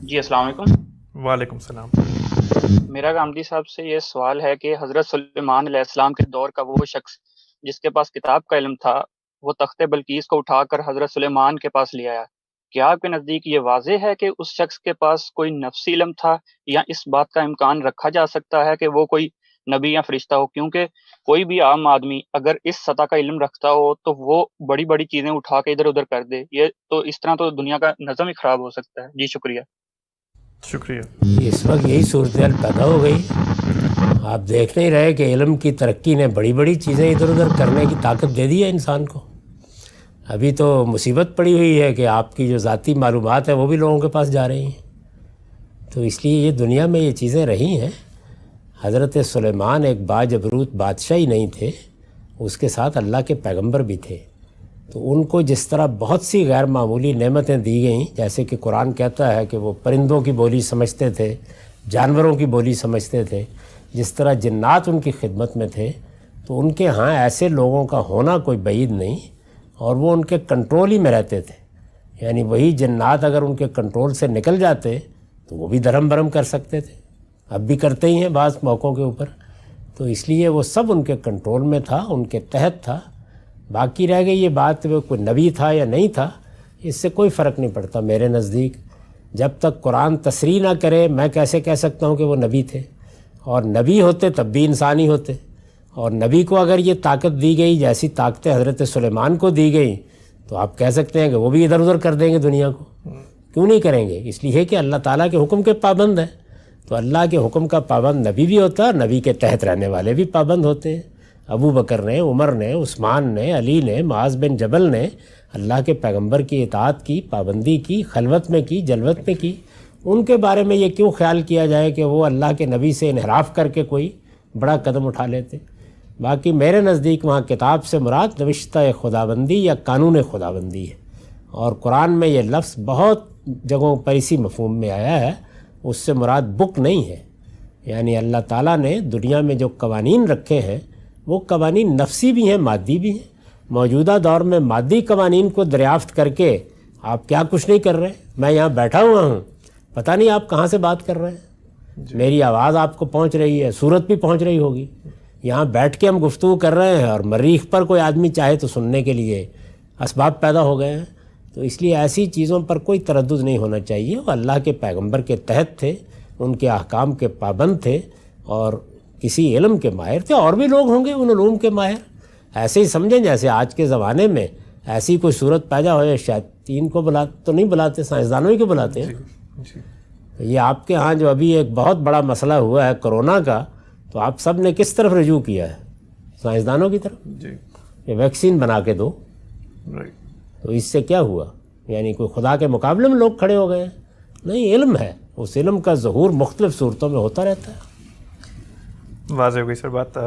جی السلام علیکم۔ وعلیکم السلام۔ میرا گامدی صاحب سے یہ سوال ہے کہ حضرت سلیمان علیہ السلام کے دور کا وہ شخص جس کے پاس کتاب کا علم تھا، وہ تخت بلقیس کو اٹھا کر حضرت سلیمان کے پاس لے آیا۔ کیا آپ کے نزدیک یہ واضح ہے کہ اس شخص کے پاس کوئی نفسی علم تھا، یا اس بات کا امکان رکھا جا سکتا ہے کہ وہ کوئی نبی یا فرشتہ ہو؟ کیونکہ کوئی بھی عام آدمی اگر اس سطح کا علم رکھتا ہو تو وہ بڑی بڑی چیزیں اٹھا کے ادھر ادھر کر دے، یہ تو اس طرح تو دنیا کا نظم ہی خراب ہو سکتا ہے۔ جی شکریہ۔ شکریہ۔ اس وقت یہی صورتحال پیدا ہو گئی۔ آپ دیکھ نہیں رہے کہ علم کی ترقی نے بڑی بڑی چیزیں ادھر ادھر کرنے کی طاقت دے دی ہے انسان کو۔ ابھی تو مصیبت پڑی ہوئی ہے کہ آپ کی جو ذاتی معلومات ہیں وہ بھی لوگوں کے پاس جا رہی ہیں۔ تو اس لیے یہ دنیا میں یہ چیزیں رہی ہیں۔ حضرت سلیمان ایک باجبروت بادشاہ ہی نہیں تھے، اس کے ساتھ اللہ کے پیغمبر بھی تھے۔ تو ان کو جس طرح بہت سی غیر معمولی نعمتیں دی گئیں، جیسے کہ قرآن کہتا ہے کہ وہ پرندوں کی بولی سمجھتے تھے، جانوروں کی بولی سمجھتے تھے، جس طرح جنات ان کی خدمت میں تھے، تو ان کے ہاں ایسے لوگوں کا ہونا کوئی بعید نہیں، اور وہ ان کے کنٹرول ہی میں رہتے تھے۔ یعنی وہی جنات اگر ان کے کنٹرول سے نکل جاتے تو وہ بھی دھرم برم کر سکتے تھے، اب بھی کرتے ہی ہیں بعض موقعوں کے اوپر۔ تو اس لیے وہ سب ان کے کنٹرول میں تھا، ان کے تحت تھا۔ باقی رہ گئی یہ بات وہ کوئی نبی تھا یا نہیں تھا، اس سے کوئی فرق نہیں پڑتا میرے نزدیک۔ جب تک قرآن تصریح نہ کرے میں کیسے کہہ سکتا ہوں کہ وہ نبی تھے؟ اور نبی ہوتے تب بھی انسانی ہوتے، اور نبی کو اگر یہ طاقت دی گئی جیسی طاقتیں حضرت سلیمان کو دی گئیں تو آپ کہہ سکتے ہیں کہ وہ بھی ادھر ادھر کر دیں گے دنیا کو۔ کیوں نہیں کریں گے؟ اس لیے کہ اللہ تعالیٰ کے حکم کے پابند ہیں۔ تو اللہ کے حکم کا پابند نبی بھی ہوتا ہے، اور نبی کے تحت رہنے والے بھی پابند ہوتے ہیں۔ ابو بکر نے، عمر نے، عثمان نے، علی نے، معاذ بن جبل نے اللہ کے پیغمبر کی اطاعت کی، پابندی کی، خلوت میں کی، جلوت میں کی۔ ان کے بارے میں یہ کیوں خیال کیا جائے کہ وہ اللہ کے نبی سے انحراف کر کے کوئی بڑا قدم اٹھا لیتے؟ باقی میرے نزدیک وہاں کتاب سے مراد نوشتہ خداوندی یا قانون خداوندی ہے، اور قرآن میں یہ لفظ بہت جگہوں پر اسی مفہوم میں آیا ہے۔ اس سے مراد بک نہیں ہے، یعنی اللہ تعالیٰ نے دنیا میں جو قوانین رکھے ہیں وہ قوانین نفسی بھی ہیں، مادی بھی ہیں۔ موجودہ دور میں مادی قوانین کو دریافت کر کے آپ کیا کچھ نہیں کر رہے؟ میں یہاں بیٹھا ہوا ہوں، پتہ نہیں آپ کہاں سے بات کر رہے ہیں، میری آواز آپ کو پہنچ رہی ہے، صورت بھی پہنچ رہی ہوگی۔ یہاں بیٹھ کے ہم گفتگو کر رہے ہیں، اور مریخ پر کوئی آدمی چاہے تو سننے کے لیے اسباب پیدا ہو گئے ہیں۔ تو اس لیے ایسی چیزوں پر کوئی تردد نہیں ہونا چاہیے۔ وہ اللہ کے پیغمبر کے تحت تھے، ان کے احکام کے پابند تھے، اور کسی علم کے ماہر تھے۔ اور بھی لوگ ہوں گے ان علوم کے ماہر، ایسے ہی سمجھیں جیسے آج کے زمانے میں ایسی کوئی صورت پیدا ہوئے، شیاطین کو تو نہیں بلاتے، سائنسدانوں ہی کو بلاتے ہیں۔ یہ آپ کے ہاں جو ابھی ایک بہت بڑا مسئلہ ہوا ہے کرونا کا، تو آپ سب نے کس طرف رجوع کیا ہے؟ سائنسدانوں کی طرف۔ یہ ویکسین بنا کے دو، تو اس سے کیا ہوا؟ یعنی کوئی خدا کے مقابلے میں لوگ کھڑے ہو گئے ہیں؟ نہیں، علم ہے، اس علم کا ظہور مختلف صورتوں میں ہوتا رہتا ہے۔ واضح ہو گئی سر بات۔